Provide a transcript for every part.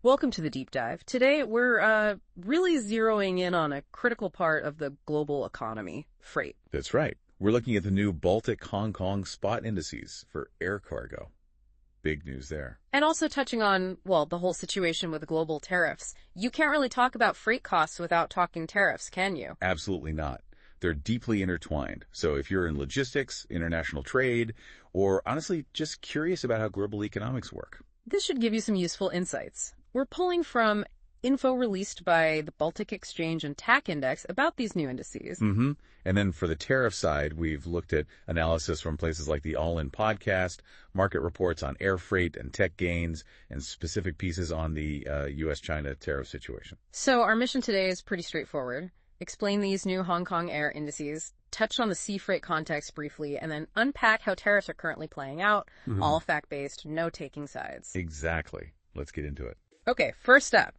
Welcome to the deep dive. Today, we're really zeroing in on a critical part of the global economy, freight. That's right. We're looking at the new Baltic Hong Kong spot indices for air cargo. Big news there. And also touching on, well, the whole situation with global tariffs. You can't really talk about freight costs without talking tariffs, can you? Absolutely not. They're deeply intertwined. So if you're in logistics, international trade, or honestly just curious about how global economics work. This should give you some useful insights. We're pulling from info released by the Baltic Exchange and TAC Index about these new indices. And then for the tariff side, we've looked at analysis from places like the All In podcast, market reports on air freight and tech gains, and specific pieces on the U.S.-China tariff situation. So our mission today is pretty straightforward. Explain these new Hong Kong air indices, touch on the sea freight context briefly, and then unpack how tariffs are currently playing out, all fact-based, no taking sides. Exactly. Let's get into it. Okay, first up,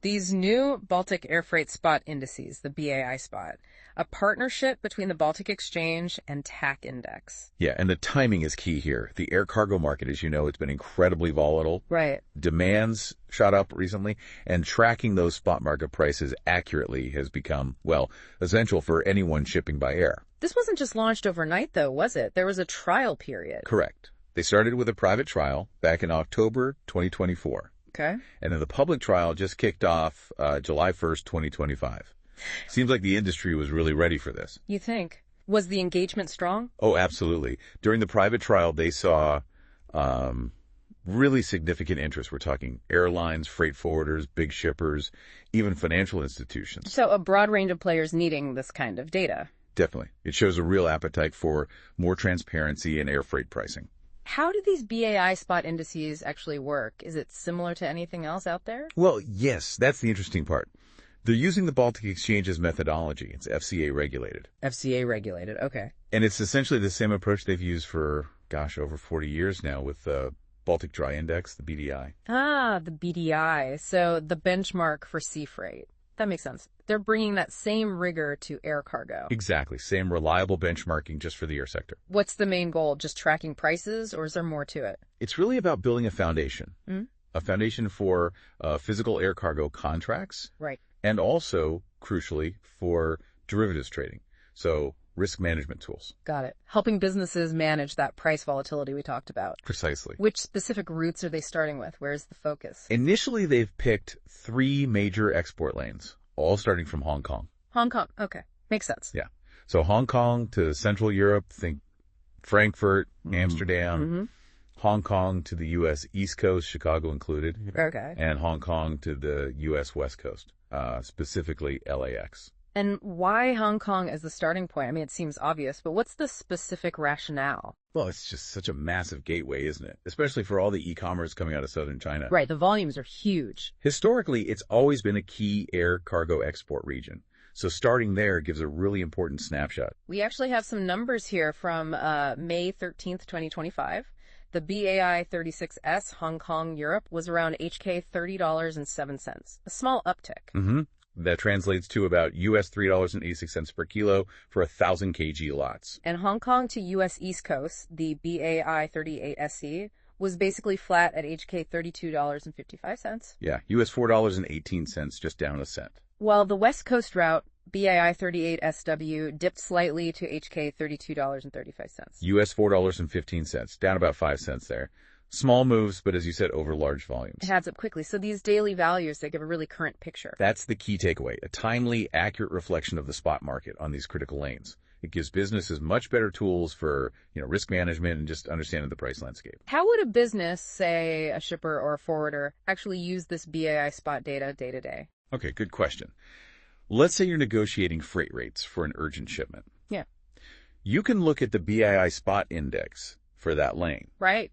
these new Baltic Air Freight Spot Indices, the BAI Spot, a partnership between the Baltic Exchange and TAC Index. Yeah, and the timing is key here. The air cargo market, as you know, it's been incredibly volatile. Right. Demands shot up recently, and tracking those spot market prices accurately has become, well, essential for anyone shipping by air. This wasn't just launched overnight, though, was it? There was a trial period. Correct. They started with a private trial back in October 2024. Okay. And then the public trial just kicked off July 1st, 2025. Seems like the industry was really ready for this. You think? Was the engagement strong? Oh, absolutely. During the private trial, they saw really significant interest. We're talking airlines, freight forwarders, big shippers, even financial institutions. So a broad range of players needing this kind of data. Definitely. It shows a real appetite for more transparency in air freight pricing. How do these BAI spot indices actually work? Is it similar to anything else out there? Well, yes, that's the interesting part. They're using the Baltic Exchange's methodology. It's FCA regulated. FCA regulated, okay. And it's essentially the same approach they've used for, over 40 years now with the Baltic Dry Index, the BDI. Ah, the BDI. So the benchmark for sea freight. That makes sense. They're bringing that same rigor to air cargo. Exactly. Same reliable benchmarking just for the air sector. What's the main goal? Just tracking prices, or is there more to it? It's really about building a foundation. A foundation for physical air cargo contracts. Right. And also, crucially, for derivatives trading. So risk management tools. Got it. Helping businesses manage that price volatility we talked about. Precisely. Which specific routes are they starting with? Where's the focus? Initially, they've picked 3 major export lanes, all starting from Hong Kong. Hong Kong. Okay. Makes sense. Yeah. So Hong Kong to Central Europe, think Frankfurt, Amsterdam. Hong Kong to the U.S. East Coast, Chicago included. Okay. And Hong Kong to the U.S. West Coast, specifically LAX. And why Hong Kong as the starting point? I mean, it seems obvious, but what's the specific rationale? Well, it's just such a massive gateway, isn't it? Especially for all the e-commerce coming out of southern China. Right, the volumes are huge. Historically, it's always been a key air cargo export region. So starting there gives a really important snapshot. We actually have some numbers here from May 13th, 2025. The BAI 36S Hong Kong Europe was around HK $30.07, a small uptick. That translates to about US $3.86 per kilo for 1,000 kg lots. And Hong Kong to US East Coast, the BAI 38SC, was basically flat at HK $32.55. Yeah, US $4.18, just down a cent. While the West Coast route, BAI 38SW, dipped slightly to HK $32.35. US $4.15, down about 5 cents there. Small moves, but as you said, over large volumes. It adds up quickly. So these daily values, they give a really current picture. That's the key takeaway, a timely, accurate reflection of the spot market on these critical lanes. It gives businesses much better tools for, risk management and just understanding the price landscape. How would a business, say a shipper or a forwarder, actually use this BAI spot data day to day? Okay, good question. Let's say you're negotiating freight rates for an urgent shipment. Yeah. You can look at the BAI spot index for that lane. Right.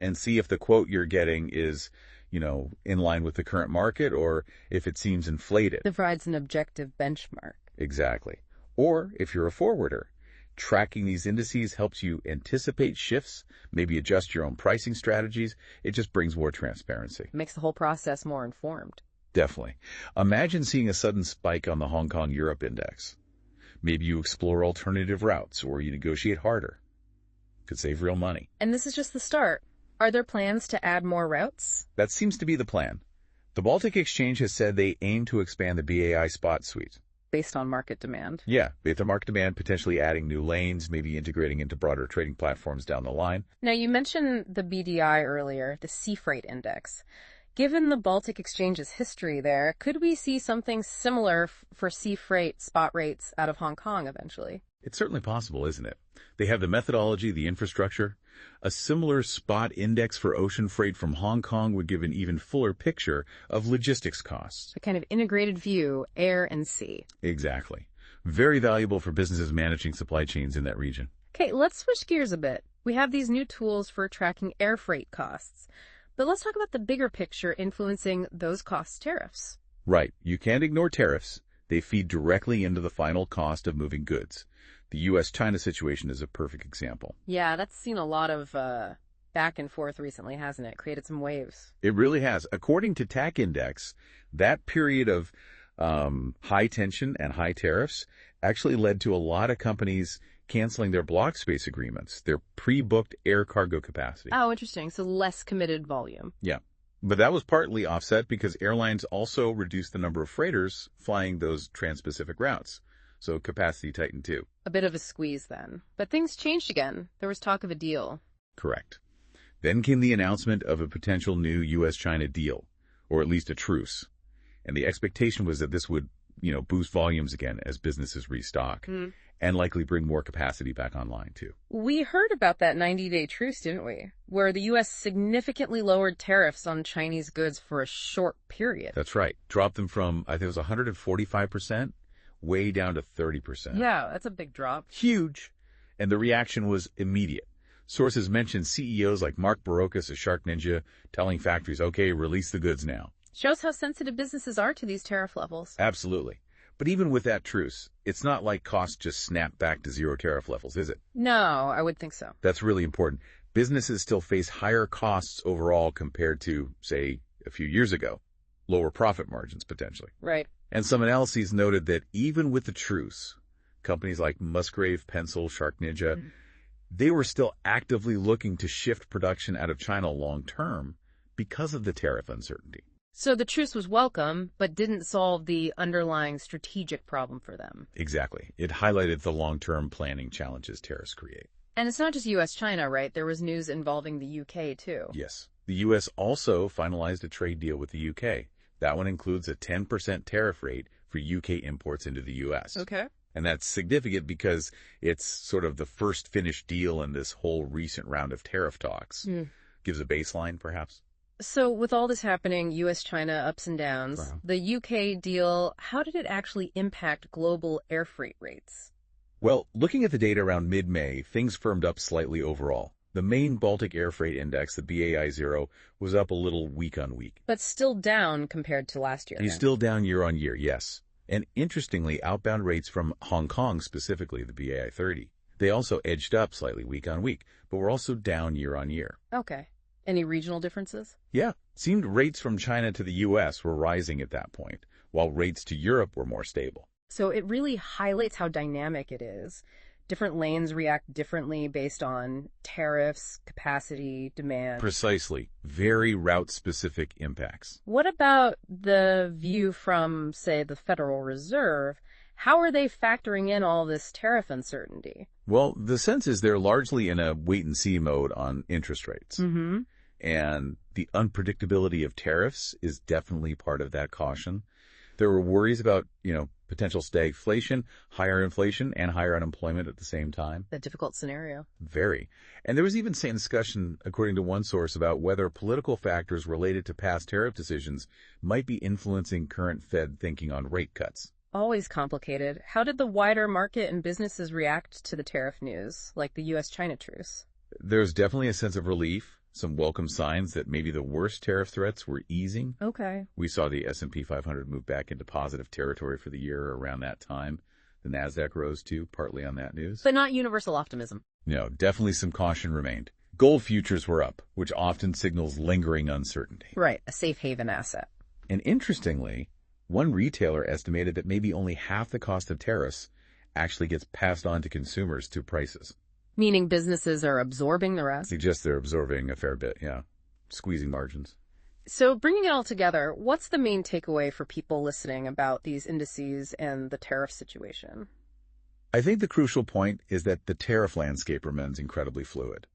And see if the quote you're getting is, in line with the current market or if it seems inflated. It provides an objective benchmark. Exactly. Or if you're a forwarder, tracking these indices helps you anticipate shifts, maybe adjust your own pricing strategies. It just brings more transparency. It makes the whole process more informed. Definitely. Imagine seeing a sudden spike on the Hong Kong Europe index. Maybe you explore alternative routes or you negotiate harder. Could save real money. And this is just the start. Are there plans to add more routes? That seems to be the plan. The Baltic Exchange has said they aim to expand the BAI Spot suite. Based on market demand. Yeah, based on market demand, potentially adding new lanes, maybe integrating into broader trading platforms down the line. Now, you mentioned the BDI earlier, the sea freight index. Given the Baltic Exchange's history there, could we see something similar for sea freight spot rates out of Hong Kong eventually? It's certainly possible, isn't it? They have the methodology, the infrastructure. A similar spot index for ocean freight from Hong Kong would give an even fuller picture of logistics costs. A kind of integrated view, air and sea. Exactly. Very valuable for businesses managing supply chains in that region. Okay, let's switch gears a bit. We have these new tools for tracking air freight costs. But let's talk about the bigger picture influencing those costs, tariffs. Right. You can't ignore tariffs. They feed directly into the final cost of moving goods. The U.S.-China situation is a perfect example. Yeah, that's seen a lot of back and forth recently, hasn't it? Created some waves. It really has. According to TAC Index, that period of high tension and high tariffs actually led to a lot of companies canceling their block space agreements, their pre-booked air cargo capacity. Oh, interesting. So less committed volume. Yeah. But that was partly offset because airlines also reduced the number of freighters flying those trans-Pacific routes. So capacity tightened too. A bit of a squeeze then. But things changed again. There was talk of a deal. Correct. Then came the announcement of a potential new U.S.-China deal, or at least a truce. And the expectation was that this would, boost volumes again as businesses restock and likely bring more capacity back online too. We heard about that 90-day truce, didn't we? Where the U.S. significantly lowered tariffs on Chinese goods for a short period. That's right. Dropped them from, I think it was 145%. Way down to 30%. Yeah, that's a big drop. Huge. And the reaction was immediate. Sources mentioned CEOs like Mark Barocas of Shark Ninja telling factories, okay, release the goods now. Shows how sensitive businesses are to these tariff levels. Absolutely. But even with that truce, it's not like costs just snap back to zero tariff levels, is it? No, I would think so. That's really important. Businesses still face higher costs overall compared to, say, a few years ago. Lower profit margins, potentially. Right. And some analyses noted that even with the truce, companies like Musgrave, Pencil, Shark Ninja, they were still actively looking to shift production out of China long term because of the tariff uncertainty. So the truce was welcome, but didn't solve the underlying strategic problem for them. Exactly. It highlighted the long-term planning challenges tariffs create. And it's not just U.S.-China, right? There was news involving the U.K., too. Yes. The U.S. also finalized a trade deal with the U.K. That one includes a 10% tariff rate for UK imports into the U.S. Okay. And that's significant because it's sort of the first finished deal in this whole recent round of tariff talks. Gives a baseline, perhaps. So with all this happening, U.S.-China ups and downs, the U.K. deal, how did it actually impact global air freight rates? Well, looking at the data around mid-May, things firmed up slightly overall. The main Baltic Air Freight Index, the BAI 0, was up a little week on week. But still down compared to last year. He's still down year on year, yes. And interestingly, outbound rates from Hong Kong, specifically the BAI 30, they also edged up slightly week on week, but were also down year on year. Okay. Any regional differences? Yeah. Seemed rates from China to the U.S. were rising at that point, while rates to Europe were more stable. So it really highlights how dynamic it is. Different lanes react differently based on tariffs, capacity, demand. Precisely. Very route-specific impacts. What about the view from, say, the Federal Reserve? How are they factoring in all this tariff uncertainty? Well, the sense is they're largely in a wait-and-see mode on interest rates. And the unpredictability of tariffs is definitely part of that caution. There were worries about, potential stagflation, higher inflation, and higher unemployment at the same time. A difficult scenario. Very. And there was even some discussion, according to one source, about whether political factors related to past tariff decisions might be influencing current Fed thinking on rate cuts. Always complicated. How did the wider market and businesses react to the tariff news, like the U.S.-China truce? There's definitely a sense of relief. Some welcome signs that maybe the worst tariff threats were easing. Okay. We saw the S&P 500 move back into positive territory for the year around that time. The NASDAQ rose too, partly on that news. But not universal optimism. No, definitely some caution remained. Gold futures were up, which often signals lingering uncertainty. Right, a safe haven asset. And interestingly, one retailer estimated that maybe only half the cost of tariffs actually gets passed on to consumers through prices. Meaning businesses are absorbing the rest? Suggests they're absorbing a fair bit, yeah. Squeezing margins. So bringing it all together, what's the main takeaway for people listening about these indices and the tariff situation? I think the crucial point is that the tariff landscape remains incredibly fluid.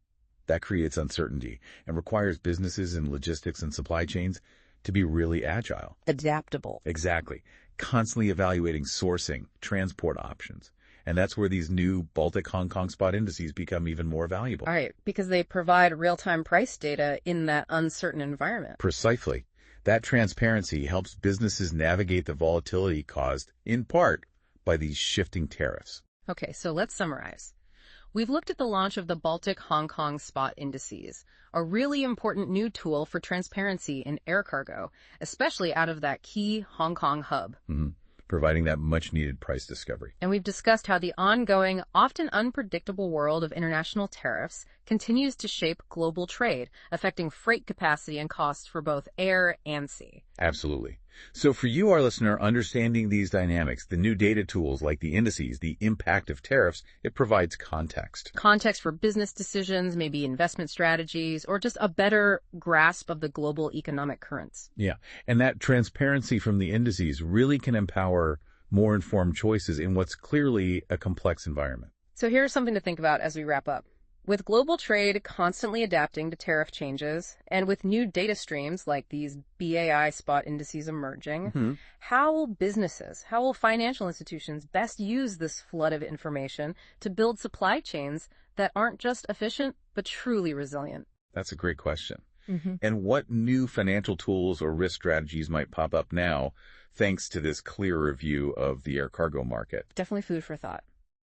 That creates uncertainty and requires businesses in logistics and supply chains to be really agile. Adaptable. Exactly. Constantly evaluating sourcing, transport options. And that's where these new Baltic Hong Kong spot indices become even more valuable. All right, because they provide real-time price data in that uncertain environment. Precisely. That transparency helps businesses navigate the volatility caused, in part, by these shifting tariffs. Okay, so let's summarize. We've looked at the launch of the Baltic Hong Kong Spot Indices, a really important new tool for transparency in air cargo, especially out of that key Hong Kong hub. Providing that much-needed price discovery. And we've discussed how the ongoing, often unpredictable world of international tariffs continues to shape global trade, affecting freight capacity and costs for both air and sea. Absolutely. So for you, our listener, understanding these dynamics, the new data tools like the indices, the impact of tariffs, it provides context. Context for business decisions, maybe investment strategies, or just a better grasp of the global economic currents. Yeah, and that transparency from the indices really can empower more informed choices in what's clearly a complex environment. So here's something to think about as we wrap up. With global trade constantly adapting to tariff changes, and with new data streams like these BAI Spot Indices emerging, how will financial institutions best use this flood of information to build supply chains that aren't just efficient, but truly resilient? That's a great question. And what new financial tools or risk strategies might pop up now, thanks to this clearer view of the air cargo market? Definitely food for thought.